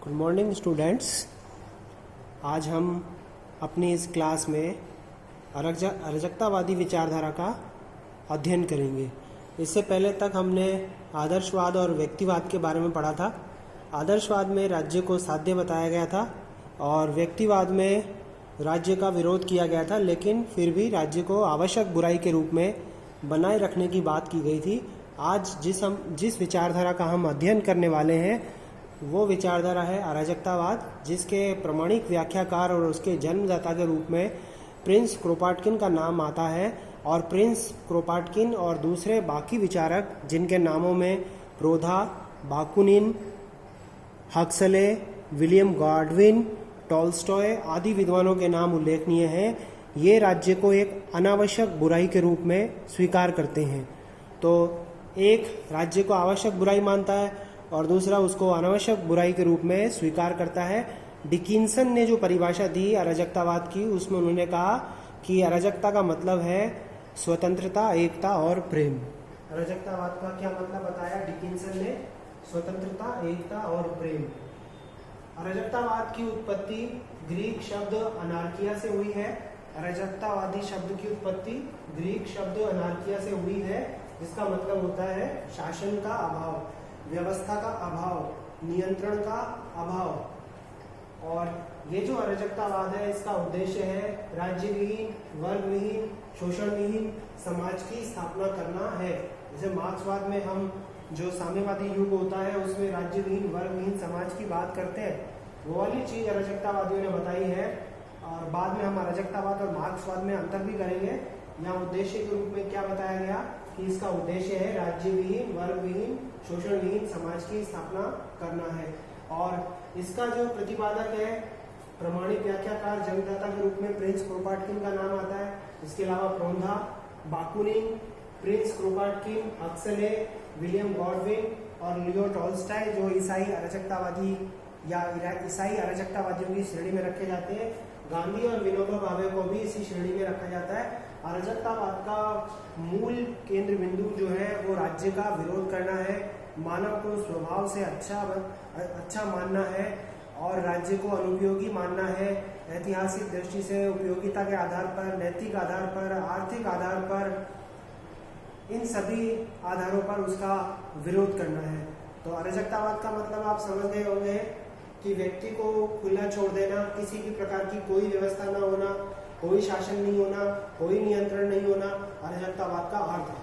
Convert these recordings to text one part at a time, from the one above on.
Good morning students. आज हम अपनी इस क्लास में अराजकतावादी विचारधारा का अध्ययन करेंगे। इससे पहले तक हमने आदर्शवाद और व्यक्तिवाद के बारे में पढ़ा था। आदर्शवाद में राज्य को साध्य बताया गया था और व्यक्तिवाद में राज्य का विरोध किया गया था, लेकिन फिर भी राज्य को आवश्यक बुराई के रूप में बनाए रखने की बात की गई थी। आज जिस विचारधारा का हम अध्ययन करने वाले हैं वो विचारधारा है अराजकतावाद, जिसके प्रमाणिक व्याख्याकार और उसके जन्मदाता के रूप में प्रिंस क्रोपाटकिन का नाम आता है। और प्रिंस क्रोपाटकिन और दूसरे बाकी विचारक जिनके नामों में Proudhon, Bakunin, Huxley, William Godwin, Tolstoy आदि विद्वानों के नाम उल्लेखनीय हैं, ये राज्य को एक अनावश्यक बुराई के रूप में स्वीकार करते हैं। तो एक राज्य को आवश्यक बुराई मानता है और दूसरा उसको अनावश्यक बुराई के रूप में स्वीकार करता है। डिकिंसन ने जो परिभाषा दी अराजकतावाद की, उसमें उन्होंने कहा कि अराजकता का मतलब है स्वतंत्रता, एकता और प्रेम। अराजकतावाद का क्या मतलब बताया डिकिंसन ने? स्वतंत्रता, एकता और प्रेम। अराजकतावाद की उत्पत्ति ग्रीक शब्द अनार्किया से हुई है। अराजकतावादी शब्द की उत्पत्ति ग्रीक शब्द अनार्किया से हुई है, जिसका मतलब होता है शासन का अभाव, व्यवस्था का अभाव, नियंत्रण का अभाव। और ये जो अराजकतावाद है, इसका उद्देश्य है राज्यविहीन, वर्गविहीन, शोषणविहीन समाज की स्थापना करना है। जैसे मार्क्सवाद में हम जो साम्यवादी युग होता है उसमें राज्यविहीन, वर्गविहीन समाज की बात करते हैं, वो वाली चीज अराजकतावादियों ने बताई है। और बाद में हम अराजकतावाद और मार्क्सवाद में अंतर भी करेंगे। यहाँ उद्देश्य के रूप में क्या बताया गया कि इसका उद्देश्य है राज्यविहीन, वर्गविहीन, शोषणविहीन समाज की स्थापना करना है। और इसका जो प्रतिपादक है, प्रमाणिक व्याख्याकार, जन्मदाता के रूप में प्रिंस क्रोपाटकिन का नाम आता है। इसके अलावा Proudhon, Bakunin, Prince Kropotkin, Huxley, William Godwin और लियो टॉल्स्टॉय जो ईसाई अराजकतावादी या ईसाई अराजकतावादियों की श्रेणी में रखे जाते हैं। गांधी और विनोबा भावे को भी इसी श्रेणी में रखा जाता है। अराजकतावाद का मूल केंद्र बिंदु जो है वो राज्य का विरोध करना है, मानव को स्वभाव से अच्छा मानना है और राज्य को अनुपयोगी मानना है। ऐतिहासिक दृष्टि से उपयोगिता के आधार पर, नैतिक आधार पर, आर्थिक आधार पर, इन सभी आधारों पर उसका विरोध करना है। तो अराजकतावाद का मतलब आप समझ गए होंगे कि व्यक्ति को खुला छोड़ देना, किसी भी प्रकार की कोई व्यवस्था न होना, कोई शासन नहीं होना, कोई नियंत्रण नहीं होना, अराजकतावाद का अर्थ है।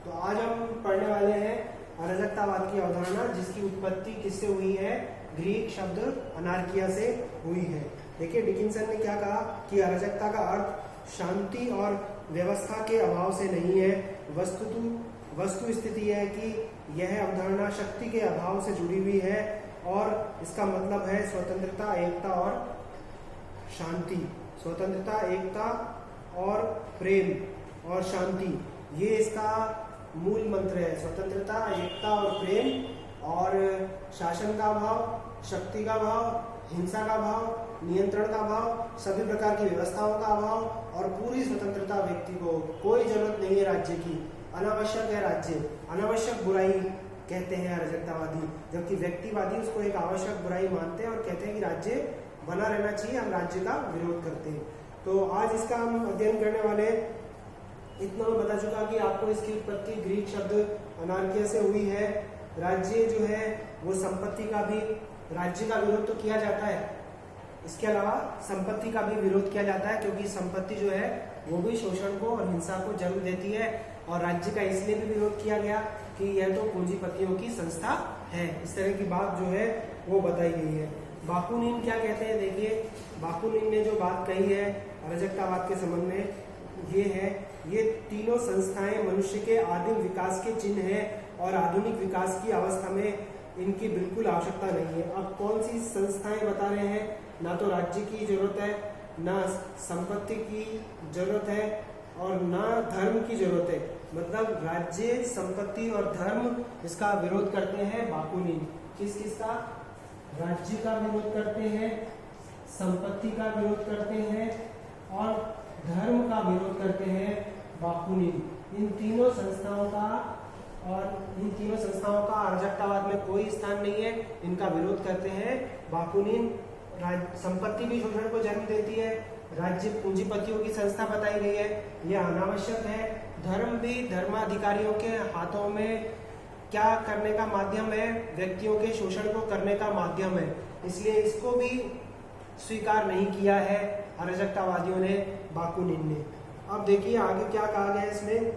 तो आज हम पढ़ने वाले हैं अराजकतावाद की अवधारणा, जिसकी उत्पत्ति किससे हुई है? ग्रीक शब्द अनार्किया से हुई है। देखिए डिकिंसन ने क्या कहा कि अराजकता का अर्थ शांति और व्यवस्था के अभाव से नहीं है। वस्तु स्थिति है कि यह अवधारणा शक्ति के अभाव से जुड़ी हुई है और इसका मतलब है स्वतंत्रता, एकता और शांति। स्वतंत्रता, एकता और प्रेम और शांति, ये इसका मूल मंत्र है। स्वतंत्रता, एकता और प्रेम और शासन का अभाव, शक्ति का अभाव, हिंसा का अभाव, नियंत्रण का अभाव, सभी प्रकार की व्यवस्थाओं का अभाव और पूरी स्वतंत्रता। व्यक्ति को कोई जरूरत नहीं है राज्य की, अनावश्यक है राज्य, अनावश्यक बुराई कहते हैं अराजकतावादी, जबकि व्यक्तिवादी उसको एक आवश्यक बुराई मानते हैं और कहते हैं कि राज्य बना रहना चाहिए, हम राज्य का विरोध करते हैं। तो आज इसका हम अध्ययन करने वाले। इतना मैं बता चुका कि आपको इसकी उत्पत्ति ग्रीक शब्द अनार्किया से हुई है। राज्य जो है वो संपत्ति का भी, राज्य का विरोध तो किया जाता है, इसके अलावा संपत्ति का भी विरोध किया जाता है, क्योंकि संपत्ति जो है वो भी शोषण को और हिंसा को जन्म देती है। और राज्य का इसलिए भी विरोध किया गया कि यह तो पूंजीपतियों की संस्था है। इस तरह की बात जो है वो बताई गई है। बाकुनिन क्या कहते हैं? देखिए बाकुनिन ने जो बात कही है अराजकतावाद के संबंध में, ये है, ये तीनों संस्थाएं मनुष्य के आदिम विकास के चिन्ह है और आधुनिक विकास की अवस्था में इनकी बिल्कुल आवश्यकता नहीं है। अब कौन सी संस्थाएं बता रहे हैं? ना तो राज्य की जरूरत है, ना संपत्ति की जरूरत है और ना धर्म की जरूरत है। मतलब राज्य, संपत्ति और धर्म, इसका विरोध करते हैं बाकुनिन। किसका? राज्य का विरोध करते हैं, संपत्ति का विरोध करते हैं और धर्म का विरोध करते हैं बाकुनिन। इन तीनों संस्थाओं का और इन तीनों संस्थाओं का अराजकतावाद में कोई स्थान नहीं है, इनका विरोध करते हैं। बाकुनिन संपत्ति भी शोषण को जन्म देती है, राज्य पूंजीपतियों की संस्था बताई गई है, यह अनावश्यक है। धर्म भी धर्माधिकारियों के हाथों में क्या करने का माध्यम है, व्यक्तियों के शोषण को करने का माध्यम है, इसलिए इसको भी स्वीकार नहीं किया है अराजकतावादियों ने, बाकुनिन ने। अब देखिए आगे क्या कहा गया है इसमें।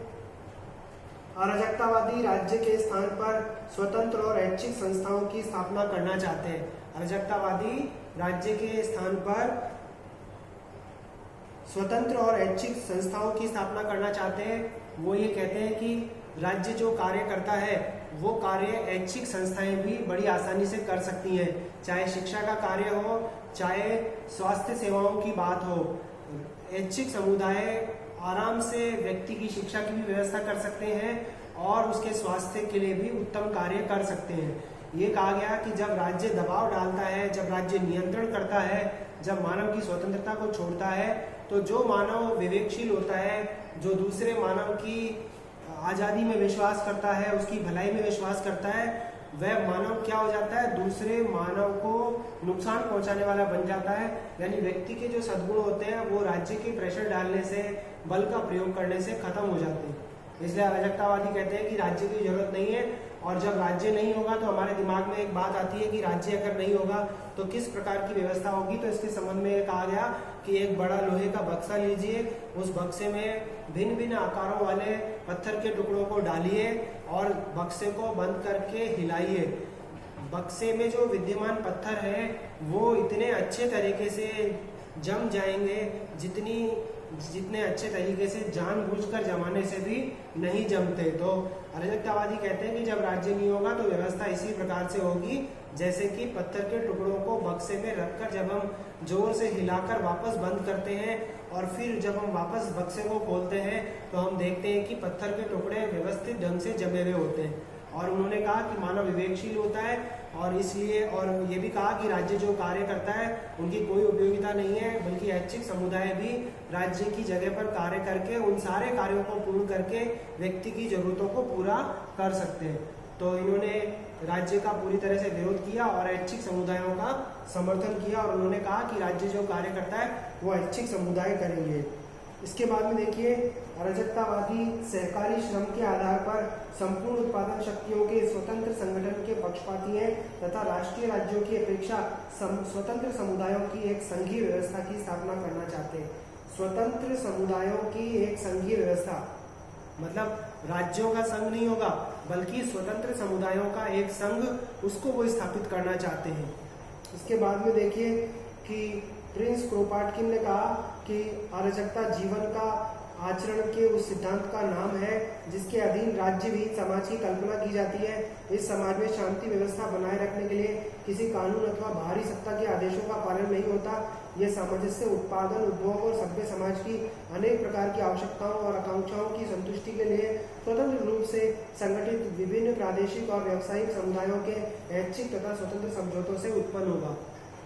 अराजकतावादी राज्य के स्थान पर स्वतंत्र और ऐच्छिक संस्थाओं की स्थापना करना चाहते हैं। अराजकतावादी राज्य के स्थान पर स्वतंत्र और ऐच्छिक संस्थाओं की स्थापना करना चाहते हैं। वो ये कहते हैं कि राज्य जो कार्य करता है वो कार्य ऐच्छिक संस्थाएं भी बड़ी आसानी से कर सकती हैं, चाहे शिक्षा का कार्य हो, चाहे स्वास्थ्य सेवाओं की बात हो। ऐच्छिक समुदाय आराम से व्यक्ति की शिक्षा की भी व्यवस्था कर सकते हैं और उसके स्वास्थ्य के लिए भी उत्तम कार्य कर सकते हैं। ये कहा गया कि जब राज्य दबाव डालता है, जब राज्य नियंत्रण करता है, जब मानव की स्वतंत्रता को छोड़ता है, तो जो मानव विवेकशील होता है, जो दूसरे मानव की आज़ादी में विश्वास करता है, उसकी भलाई में विश्वास करता है, वह मानव क्या हो जाता है, दूसरे मानव को नुकसान पहुंचाने वाला बन जाता है। यानी व्यक्ति के जो सद्गुण होते हैं वो राज्य के प्रेशर डालने से, बल का प्रयोग करने से खत्म हो जाते हैं। इसलिए अराजकतावादी कहते हैं कि राज्य की जरूरत नहीं है, और जब राज्य नहीं होगा तो हमारे दिमाग में एक बात आती है कि राज्य अगर नहीं होगा तो किस प्रकार की व्यवस्था होगी। तो इसके संबंध में कहा गया कि एक बड़ा लोहे का बक्सा लीजिए, उस बक्से में भिन्न भिन्न आकारों वाले पत्थर के टुकड़ों को डालिए और बक्से को बंद करके हिलाइए। बक्से में जो विद्यमान पत्थर हैं वो इतने अच्छे तरीके से जम जाएंगे जितने अच्छे तरीके से जानबूझकर जमाने से भी नहीं जमते। तो अराजकतावादी कहते हैं कि जब राज्य नहीं होगा तो व्यवस्था इसी प्रकार से होगी जैसे कि पत्थर के टुकड़ों को बक्से में रखकर जब हम जोर से हिलाकर वापस बंद करते हैं और फिर जब हम वापस बक्से को खोलते हैं तो हम देखते हैं कि पत्थर के टुकड़े व्यवस्थित ढंग से जमे हुए होते हैं। और उन्होंने कहा कि मानव विवेकशील होता है और इसलिए, और ये भी कहा कि राज्य जो कार्य करता है उनकी कोई उपयोगिता नहीं है, बल्कि ऐच्छिक समुदाय भी राज्य की जगह पर कार्य करके उन सारे कार्यों को पूर्ण करके व्यक्ति की जरूरतों को पूरा कर सकते हैं। तो इन्होंने राज्य का पूरी तरह से विरोध किया और ऐच्छिक समुदायों का समर्थन किया, और उन्होंने कहा कि राज्य जो कार्य करता है वो ऐच्छिक समुदाय करेंगे। इसके बाद में देखिए, अराजकतावादी सहकारी श्रम के आधार पर संपूर्ण उत्पादन शक्तियों के स्वतंत्र संगठन के पक्षपाती हैं तथा राष्ट्रीय राज्यों की अपेक्षा स्वतंत्र समुदायों की एक संघीय व्यवस्था की स्थापना करना चाहते हैं। स्वतंत्र समुदायों की एक संघीय व्यवस्था मतलब राज्यों का संघ नहीं होगा, बल्कि स्वतंत्र समुदायों का एक संघ, उसको वो स्थापित करना चाहते हैं। इसके बाद में देखिए कि प्रिंस क्रोपाटकिन ने कहा कि अराजकता जीवन का आचरण के उस सिद्धांत का नाम है जिसके अधीन राज्य विहित समाज की कल्पना की जाती है। इस समाज में शांति व्यवस्था बनाए रखने के लिए किसी कानून अथवा बाहरी सत्ता के आदेशों का पालन नहीं होता। यह सामंजस्य, उत्पादन, उद्योग और सभ्य समाज की अनेक प्रकार की आवश्यकताओं और आकांक्षाओं की संतुष्टि के लिए स्वतंत्र रूप से संगठित विभिन्न प्रादेशिक और व्यावसायिक समुदायों के ऐच्छिक तथा स्वतंत्र समझौतों से उत्पन्न होगा।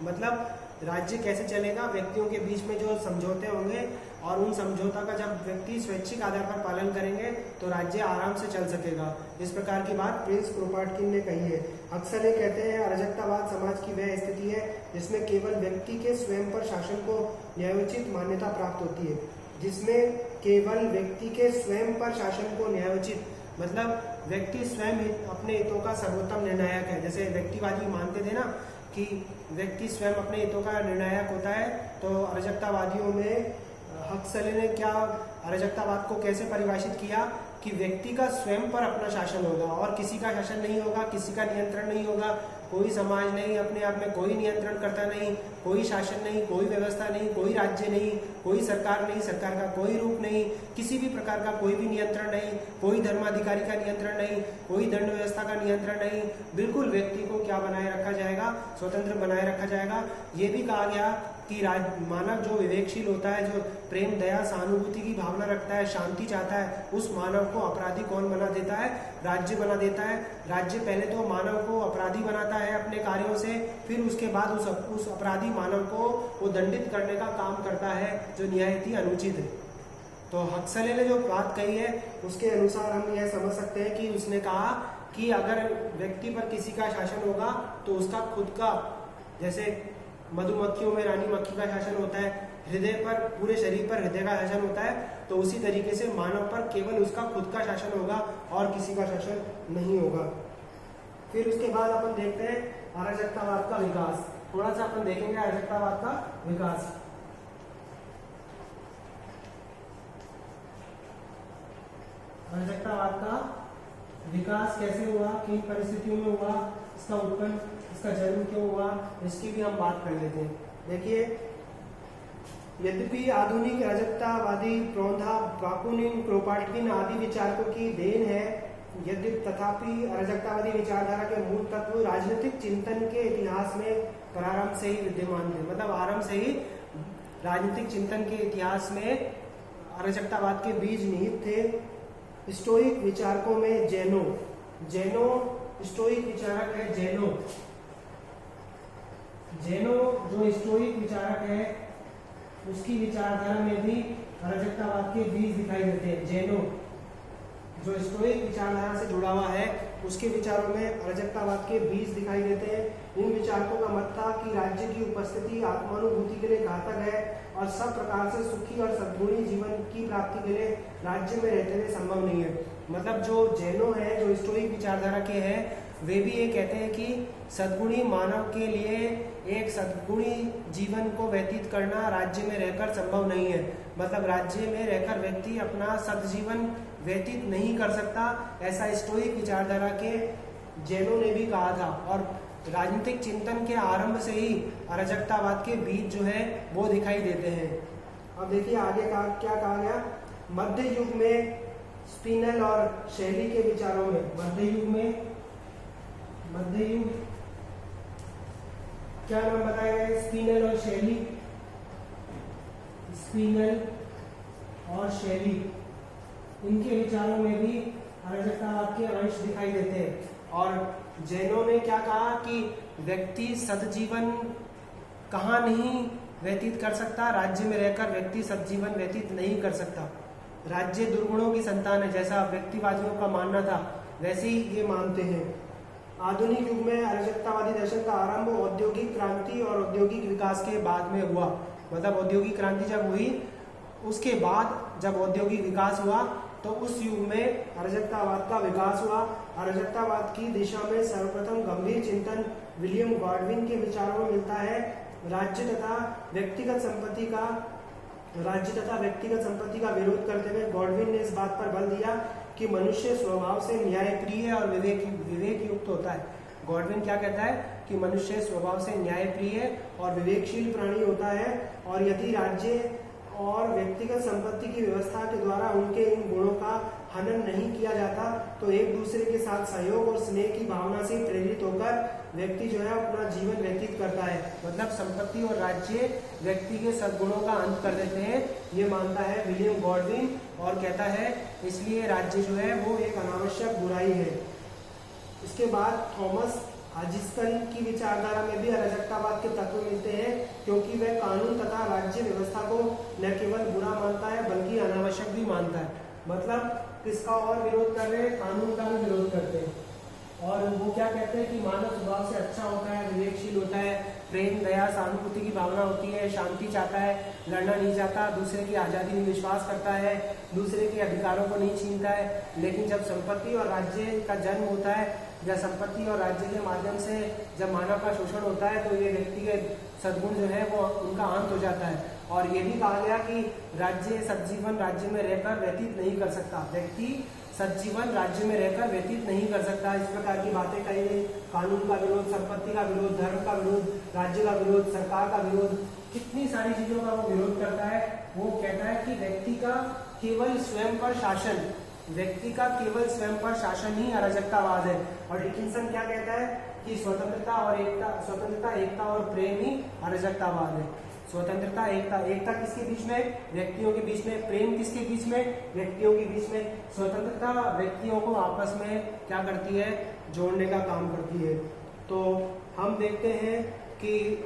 मतलब राज्य कैसे चलेगा, व्यक्तियों के बीच में जो समझौते होंगे और उन समझौता का जब व्यक्ति स्वैच्छिक आधार पर पालन करेंगे तो राज्य आराम से चल सकेगा। इस प्रकार की बात प्रिंस क्रोपाटकिन ने कही है। अक्सर ये कहते हैं अराजकतावाद समाज की वह स्थिति है जिसमें केवल व्यक्ति के स्वयं पर शासन को न्यायोचित मान्यता प्राप्त होती है, जिसमें केवल व्यक्ति के स्वयं पर शासन को न्यायोचित मतलब व्यक्ति स्वयं अपने हितों का सर्वोत्तम निर्णायक है। जैसे व्यक्तिवादी मानते थे ना कि व्यक्ति स्वयं अपने हितों का निर्णायक होता है, तो अराजकतावादियों में हक्सले ने क्या अराजकतावाद को कैसे परिभाषित किया कि व्यक्ति का स्वयं पर अपना शासन होगा और किसी का शासन नहीं होगा, किसी का नियंत्रण नहीं होगा, कोई समाज नहीं, अपने आप में कोई नियंत्रण करता नहीं, कोई शासन नहीं, कोई व्यवस्था नहीं, कोई राज्य नहीं, कोई सरकार नहीं, सरकार का कोई रूप नहीं, किसी भी प्रकार का कोई भी नियंत्रण नहीं, कोई धर्माधिकारी का नियंत्रण नहीं, कोई दंड व्यवस्था का नियंत्रण नहीं। बिल्कुल व्यक्ति को क्या बनाए रखा जाएगा, स्वतंत्र बनाए रखा जाएगा। ये भी कहा गया कि मानव जो विवेकशील होता है, जो प्रेम, दया, सहानुभूति की भावना रखता है, शांति चाहता है, उस मानव को अपराधी कौन बना देता है? राज्य बना देता है। राज्य पहले तो मानव को अपराधी बनाता है अपने कार्यों से, फिर उसके बाद उस अपराधी मानव को वो दंडित करने का काम करता है जो निहायत ही अनुचित है। तो हक्सले ने जो बात कही है उसके अनुसार हम यह समझ सकते हैं कि उसने कहा कि अगर व्यक्ति पर किसी का शासन होगा तो उसका खुद का, जैसे मधुमक्खियों में रानी मक्खी का शासन होता है, हृदय पर, पूरे शरीर पर हृदय का शासन होता है, तो उसी तरीके से मानव पर केवल उसका खुद का शासन होगा और किसी का शासन नहीं होगा। फिर उसके बाद अपन देखते हैं अराजकतावाद का विकास। थोड़ा सा अपन देखेंगे अराजकतावाद का विकास। अराजकतावाद का विकास कैसे हुआ, किन परिस्थितियों में हुआ, इसका उत्पन्न, इसका जन्म क्यों हुआ, इसकी भी हम बात कर लेते हैं। देखिए, यद्यपि आधुनिक अराजकतावादी प्रौढ़ा बाकुनिन, क्रोपाटकिन आदि विचारकों की देन है, तथापि अराजकतावादी विचारधारा के मूल तत्व राजनीतिक चिंतन के इतिहास में प्रारंभ से ही विद्यमान थे। मतलब आरंभ से ही राजनीतिक चिंतन के इतिहास में अराजकतावाद के बीज निहित थे। स्टोइक विचारकों में जेनो स्टोइक विचारक है। जेनो जो स्टोइक विचारक है उसकी विचारधारा में भी अराजकतावाद के बीज दिखाई देते हैं। जेनो जो स्टोइक विचारधारा से जुड़ा हुआ है उसके विचारों में अराजकतावाद के बीज दिखाई देते हैं। इन विचारकों का मत था कि राज्य की उपस्थिति आत्मानुभूति के लिए घातक है और सब प्रकार से सुखी और सद्गुणी जीवन की प्राप्ति के लिए राज्य में रहते हुए संभव नहीं है। मतलब जो जैनो है, जो स्टोइक विचारधारा के हैं, वे भी ये कहते हैं कि सद्गुणी मानव के लिए एक सद्गुणी जीवन को व्यतीत करना राज्य में रहकर संभव नहीं है। मतलब राज्य में रहकर व्यक्ति अपना सद्जीवन व्यतीत नहीं कर सकता, ऐसा स्टोइक विचारधारा के जैनों ने भी कहा था। और राजनीतिक चिंतन के आरंभ से ही अराजकतावाद के बीज जो है वो दिखाई देते हैं। अब देखिए आगे क्या कहा गया। मध्य युग में स्पिनल और शैली के विचारों में, मध्य युग क्या नाम बताया गया, स्पिनल और शैली, इनके विचारों में भी अराजकतावाद के अंश दिखाई देते हैं। और जैनों ने क्या कहा कि व्यक्ति सद्जीवन कहाँ नहीं व्यतीत कर सकता, राज्य में रहकर व्यक्ति सद्जीवन व्यतीत नहीं कर सकता। राज्य दुर्गुणों की संतान है, जैसा व्यक्तिवादियों का मानना था वैसे ही ये मानते हैं। आधुनिक युग में अराजकतावादी दर्शन का आरंभ औद्योगिक क्रांति और औद्योगिक विकास के बाद में हुआ। मतलब औद्योगिक क्रांति जब हुई उसके बाद जब औद्योगिक विकास हुआ तो उस युग में अराजकतावाद का विकास हुआ। अराजकतावाद की दिशा में सर्वप्रथम गंभीर चिंतन विलियम गॉडविन के विचारों में मिलता है। राज्य तथा व्यक्तिगत संपत्ति का विरोध करते हुए गॉडविन ने इस बात पर बल दिया कि मनुष्य स्वभाव से न्यायप्रिय और विवेक युक्त होता है। गॉडविन क्या कहता है कि मनुष्य स्वभाव से न्यायप्रिय और विवेकशील प्राणी होता है, और यदि राज्य और व्यक्तिगत संपत्ति की व्यवस्था के द्वारा उनके इन गुणों का हनन नहीं किया जाता तो एक दूसरे के साथ सहयोग और स्नेह की भावना से प्रेरित होकर व्यक्ति जो है अपना जीवन व्यतीत करता है। मतलब संपत्ति और राज्य व्यक्ति के सद्गुणों का अंत कर देते हैं, ये मानता है विलियम गॉडविन। और कहता है इसलिए राज्य जो है वो एक अनावश्यक बुराई है। इसके बाद थॉमस हाजिस्कल की विचारधारा में भी अराजकतावाद के तत्व मिलते हैं, क्योंकि वह कानून तथा राज्य व्यवस्था को न केवल बुरा मानता है बल्कि अनावश्यक भी मानता है। मतलब किसका और विरोध कर रहे हैं, कानून का भी विरोध करते हैं। और वो क्या कहते हैं कि मानव स्वभाव से अच्छा होता है, विवेकशील होता है, प्रेम, दया, सहानुभूति की भावना होती है, शांति चाहता है, लड़ना नहीं चाहता, दूसरे की आज़ादी में विश्वास करता है, दूसरे के अधिकारों को नहीं छीनता है। लेकिन जब संपत्ति और राज्य का जन्म होता है या संपत्ति और राज्य के माध्यम से जब मानव का शोषण होता है तो ये व्यक्ति के सद्गुण जो है वो उनका अंत हो जाता है। और ये भी कहा गया कि राज्य सज्जीवन राज्य में रहकर व्यतीत नहीं कर सकता, व्यक्ति सज्जीवन राज्य में रहकर व्यतीत नहीं कर सकता। इस प्रकार की बातें कही गई। कानून का विरोध, संपत्ति का विरोध, धर्म का विरोध, राज्य का विरोध, सरकार का विरोध, कितनी सारी चीजों का वो विरोध करता है। वो कहता है कि व्यक्ति का केवल स्वयं पर शासन ही अराजकतावाद है। और डिकिंसन क्या कहता है कि स्वतंत्रता, एकता और प्रेम ही अराजकतावाद है। स्वतंत्रता, एकता किसके बीच में, व्यक्तियों के बीच में। प्रेम किसके बीच में, व्यक्तियों के बीच में। स्वतंत्रता व्यक्तियों को आपस में क्या करती है, जोड़ने का काम करती है। तो हम देखते हैं कि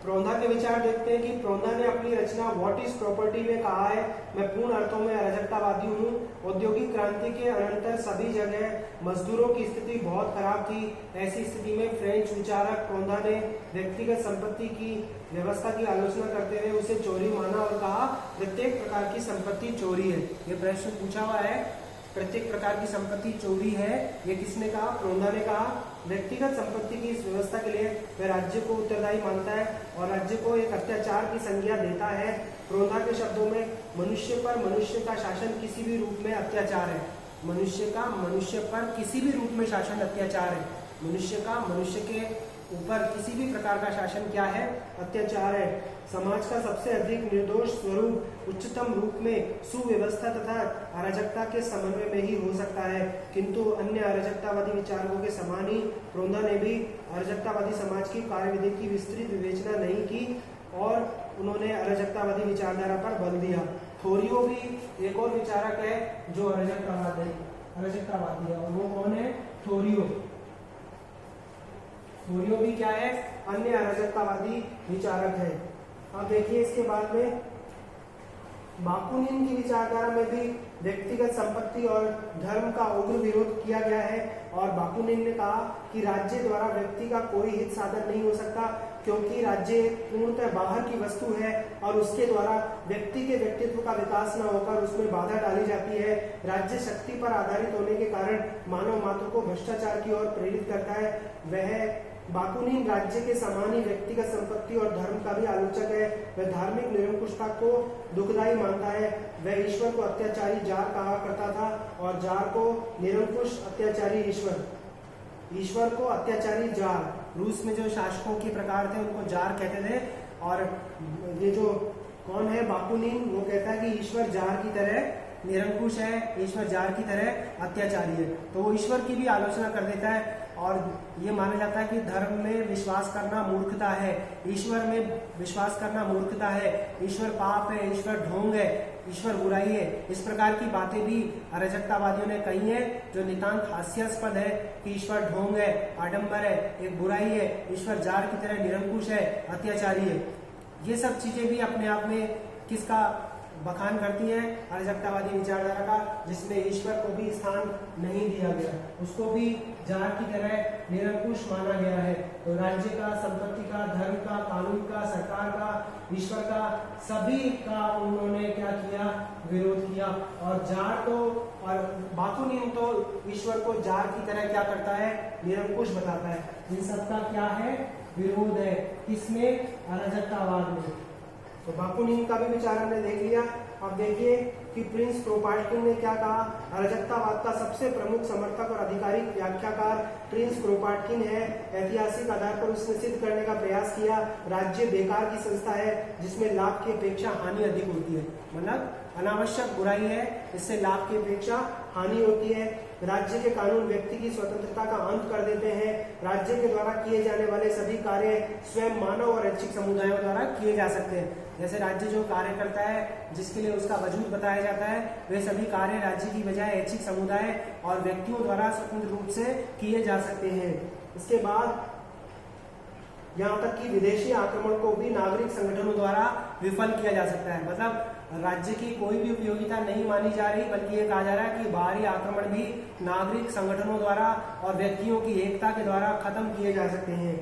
प्रोंधा के विचार देखते हैं कि प्रोंधा ने अपनी रचना व्हाट इज प्रॉपर्टी में कहा है, मैं पूर्ण अर्थों में अराजकतावादी हूँ। औद्योगिक क्रांति के अनंतर सभी जगह मजदूरों की स्थिति बहुत खराब थी। ऐसी स्थिति में फ्रेंच विचारक प्रोंधा ने व्यक्तिगत संपत्ति की व्यवस्था की आलोचना करते हुए उसे चोरी माना और कहा प्रत्येक प्रकार की संपत्ति चोरी है। ये प्रश्न पूछा हुआ है, प्रत्येक प्रकार की संपत्ति चोरी है, ये किसने कहा? प्रोंधा ने कहा। व्यक्तिगत संपत्ति की इस व्यवस्था के लिए वह राज्य को उत्तरदायी मानता है और राज्य को एक अत्याचार की संज्ञा देता है। प्रोंधा के शब्दों में मनुष्य पर मनुष्य का शासन किसी भी रूप में अत्याचार है। मनुष्य का मनुष्य पर किसी भी रूप में शासन अत्याचार है। मनुष्य का मनुष्य के ऊपर किसी भी प्रकार का शासन क्या है? अत्याचार है। समाज का सबसे अधिक निर्दोष स्वरूप उच्चतम रूप में सुव्यवस्था तथा अराजकता के समन्वय में ही हो सकता है। किंतु अन्य अराजकतावादी विचारकों के समान ही प्रोंधा ने भी अराजकतावादी समाज की कार्यविधि की विस्तृत विवेचना नहीं की और उन्होंने अराजकतावादी विचारधारा पर बल दिया। थोरियो भी एक और विचारक है जो अराजकतावादी है और वो कौन है? थोरियो। थोरियो भी क्या है? अन्य अराजकतावादी विचारक है। अब देखिए इसके बाद में बाकुनिन की विचारधारा में भी व्यक्तिगत संपत्ति और धर्म का उग्र विरोध किया गया है और बाकुनिन ने कहा कि राज्य द्वारा व्यक्ति का कोई हित साधन नहीं हो सकता क्योंकि राज्य पूर्णतः बाहर की वस्तु है और उसके द्वारा व्यक्ति के व्यक्तित्व का विकास न होकर उसमें बाधा डाली जाती है। राज्य शक्ति पर आधारित होने के कारण मानव मात्र को भ्रष्टाचार की ओर प्रेरित करता है। वह बाकुनिन राज्य के समान ही व्यक्तिगत संपत्ति और धर्म का भी आलोचक है। वह धार्मिक निरंकुशता को दुखदायी मानता है। वह ईश्वर को अत्याचारी जार कहा करता था और जार को निरंकुश अत्याचारी ईश्वर को अत्याचारी जार। रूस में जो शासकों के प्रकार थे उनको जार कहते थे और ये जो कौन है बाकुनिन, वो कहता है कि ईश्वर जार की तरह निरंकुश है, ईश्वर जार की तरह अत्याचारी है। तो वो ईश्वर की भी आलोचना कर देता है और ये माना जाता है कि धर्म में विश्वास करना मूर्खता है, ईश्वर में विश्वास करना मूर्खता है, ईश्वर पाप है, ईश्वर ढोंग है, ईश्वर बुराई है। इस प्रकार की बातें भी अराजकतावादियों ने कही है जो नितांत हास्यास्पद है कि ईश्वर ढोंग है, आडंबर है, एक बुराई है, ईश्वर जार की तरह निरंकुश है, अत्याचारी है। ये सब चीजें भी अपने आप में किसका बखान करती है? अराजकतावादी विचारधारा का, जिसमें ईश्वर को भी स्थान नहीं दिया गया, उसको भी जार की तरह निरंकुश माना गया है। तो राज्य का, संपत्ति का, धर्म का, कानून का, सरकार का, ईश्वर का, सभी का उन्होंने क्या किया? विरोध किया। और जार तो और बाकुनिन तो ईश्वर को जार की तरह क्या करता है? निरंकुश बताता है। इन सबका क्या है? विरोध है। किसमें? अराजकतावाद में। तो बाकुनिन का भी विचार हमने देख लिया। अब देखिए कि प्रिंस क्रोपाटकिन ने क्या कहा। अराजकतावाद का सबसे प्रमुख समर्थक और आधिकारिक व्याख्याकार प्रिंस क्रोपाटकिन है। ऐतिहासिक आधार पर उसने सिद्ध करने का प्रयास किया राज्य बेकार की संस्था है जिसमें लाभ की अपेक्षा हानि अधिक होती है। मतलब अनावश्यक बुराई है, इससे लाभ की अपेक्षा हानि होती है। राज्य के कानून व्यक्ति की स्वतंत्रता का अंत कर देते हैं। राज्य के द्वारा किए जाने वाले सभी कार्य स्वयं मानव और ऐच्छिक समुदायों द्वारा किए जा सकते हैं। जैसे राज्य जो कार्य करता है, जिसके लिए उसका वजूद बताया जाता है, वे सभी कार्य राज्य की बजाय ऐच्छिक समुदाय और व्यक्तियों द्वारा स्वतंत्र रूप से किए जा सकते हैं। इसके बाद यहाँ तक कि विदेशी आक्रमण को भी नागरिक संगठनों द्वारा विफल किया जा सकता है। मतलब राज्य की कोई भी उपयोगिता नहीं मानी जा रही, बल्कि ये कहा जा रहा है कि बाहरी आक्रमण भी नागरिक संगठनों द्वारा और व्यक्तियों की एकता के द्वारा खत्म किए जा सकते हैं।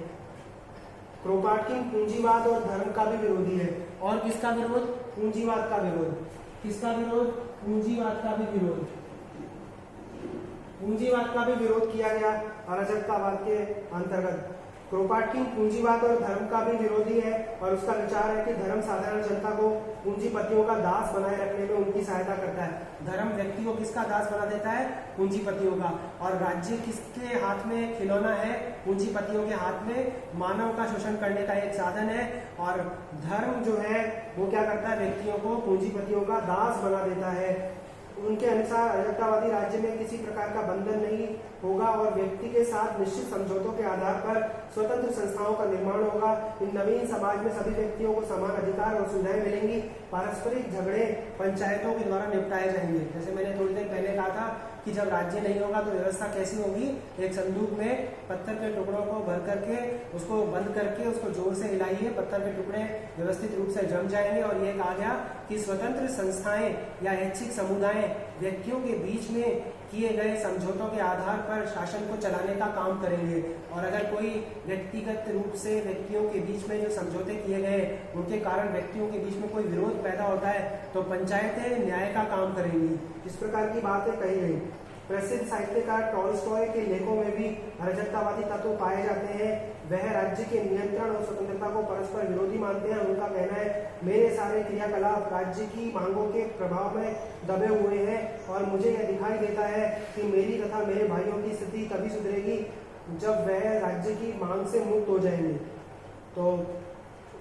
क्रोपाटकिन पूंजीवाद और धर्म का भी विरोधी है। और किसका विरोध? पूंजीवाद का विरोध। किसका विरोध? पूंजीवाद का भी विरोध। पूंजीवाद का भी विरोध किया गया अराजकतावाद के अंतर्गत। क्रोपाटकिन पूंजीवाद और धर्म का भी विरोधी है और उसका विचार है कि धर्म साधारण जनता को पूंजीपतियों का दास बनाए रखने में उनकी सहायता करता है। धर्म व्यक्ति को किसका दास बना देता है? पूंजीपतियों का। और राज्य किसके हाथ में खिलौना है? पूंजीपतियों के हाथ में मानव का शोषण करने का एक साधन है। और धर्म जो है वो क्या करता है? व्यक्तियों को पूंजीपतियों का दास बना देता है। उनके अनुसार अराजकतावादी राज्य में किसी प्रकार का बंधन नहीं होगा और व्यक्ति के साथ निश्चित समझौतों के आधार पर स्वतंत्र संस्थाओं का निर्माण होगा। इन नवीन समाज में सभी व्यक्तियों को समान अधिकार और सुविधाएं मिलेंगी। पारस्परिक झगड़े पंचायतों के द्वारा निपटाए जाएंगे। जैसे मैंने थोड़ी देर पहले कहा था कि जब राज्य नहीं होगा तो व्यवस्था कैसी होगी। एक संदूक में पत्थर के टुकड़ों को भर करके उसको बंद करके उसको जोर से हिलाइए, पत्थर के टुकड़े व्यवस्थित रूप से जम जाएंगे। और ये कहा गया कि स्वतंत्र संस्थाएं या ऐच्छिक समुदाय व्यक्तियों के बीच में किए गए समझौतों के आधार पर शासन को चलाने का काम करेंगे। और अगर कोई व्यक्तिगत रूप से व्यक्तियों के बीच में जो समझौते किए गए उनके कारण व्यक्तियों के बीच में कोई विरोध पैदा होता है तो पंचायतें न्याय का काम करेंगी। इस प्रकार की बातें कही गई। प्रसिद्ध साहित्यकार टॉलस्टॉय के लेखों में भी अराजकतावादी तत्व पाए जाते हैं। वह राज्य के नियंत्रण और स्वतंत्रता को परस्पर विरोधी मानते हैं। उनका कहना है, मेरे सारे क्रियाकलाप राज्य की मांगों के प्रभाव में दबे हुए हैं और मुझे यह दिखाई देता है कि मेरी तथा मेरे भाइयों की स्थिति तभी सुधरेगी जब वह राज्य की मांग से मुक्त हो जाएंगे। तो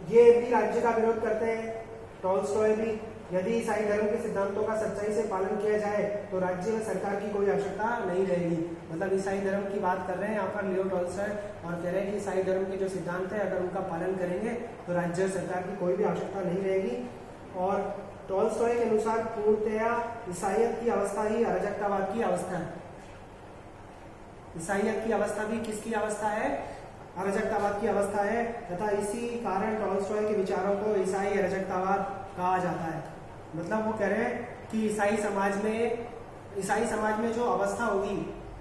ये भी राज्य का विरोध करते हैं टॉलस्टॉय भी। यदि ईसाई धर्म के सिद्धांतों का सच्चाई से पालन किया जाए तो राज्य में सरकार की कोई आवश्यकता नहीं रहेगी। मतलब ईसाई धर्म की बात कर रहे हैं यहाँ पर लियो टॉलस्टॉय और कह रहे हैं कि ईसाई धर्म के जो सिद्धांत है अगर उनका पालन करेंगे तो राज्य और सरकार की कोई भी आवश्यकता नहीं रहेगी। और टॉलस्टॉय के अनुसार पूर्णतया ईसाइयत की अवस्था ही अराजकतावाद की अवस्था है। ईसाइयत की अवस्था भी किसकी अवस्था है? अराजकतावाद की अवस्था है। तथा इसी कारण टॉलस्टॉय के विचारों को ईसाई अराजकतावाद कहा जाता है। मतलब वो कह रहे हैं कि ईसाई समाज में जो अवस्था होगी,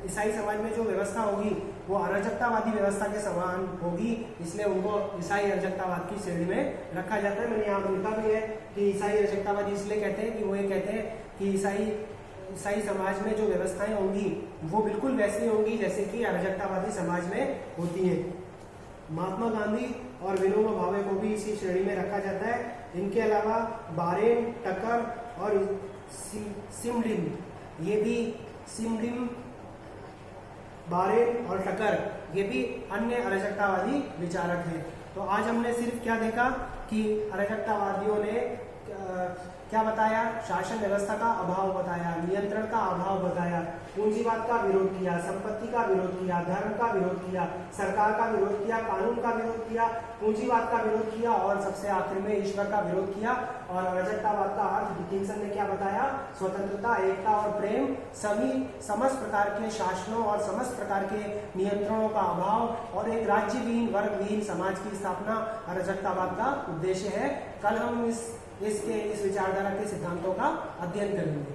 ईसाई समाज में जो व्यवस्था होगी वो अराजकतावादी व्यवस्था के समान होगी, इसलिए उनको ईसाई अराजकतावाद की श्रेणी में रखा जाता है। मैंने यहाँ लिखा भी है कि ईसाई अराजकतावादी इसलिए कहते हैं कि वो ये कहते हैं कि ईसाई समाज में जो व्यवस्थाएं होंगी वो बिल्कुल वैसी होंगी जैसे कि अराजकतावादी समाज में होती है। महात्मा गांधी और विनोबा भावे को भी इसी श्रेणी में रखा जाता है। इनके अलावा बारेन, टकर और सिमडिम, ये भी सिमडिम, बारेन और टकर ये भी अन्य अराजकतावादी विचारक हैं। तो आज हमने सिर्फ क्या देखा कि अराजकतावादियों ने क्या बताया? शासन व्यवस्था का अभाव बताया, नियंत्रण का अभाव बताया, पूंजीवाद का विरोध किया, संपत्ति का विरोध किया, धर्म का विरोध किया, सरकार का विरोध किया, कानून का विरोध किया, पूंजीवाद का विरोध किया और सबसे आखिर में ईश्वर का विरोध किया। और अराजकतावाद का अर्थ डिकिंसन ने क्या बताया? स्वतंत्रता, एकता और प्रेम, समस्त प्रकार के शासनों और समस्त प्रकार के नियंत्रणों का अभाव और एक राज्यविहीन वर्गविहीन समाज की स्थापना अराजकतावाद का उद्देश्य है। कल हम इस विचारधारा के सिद्धांतों का अध्ययन करेंगे।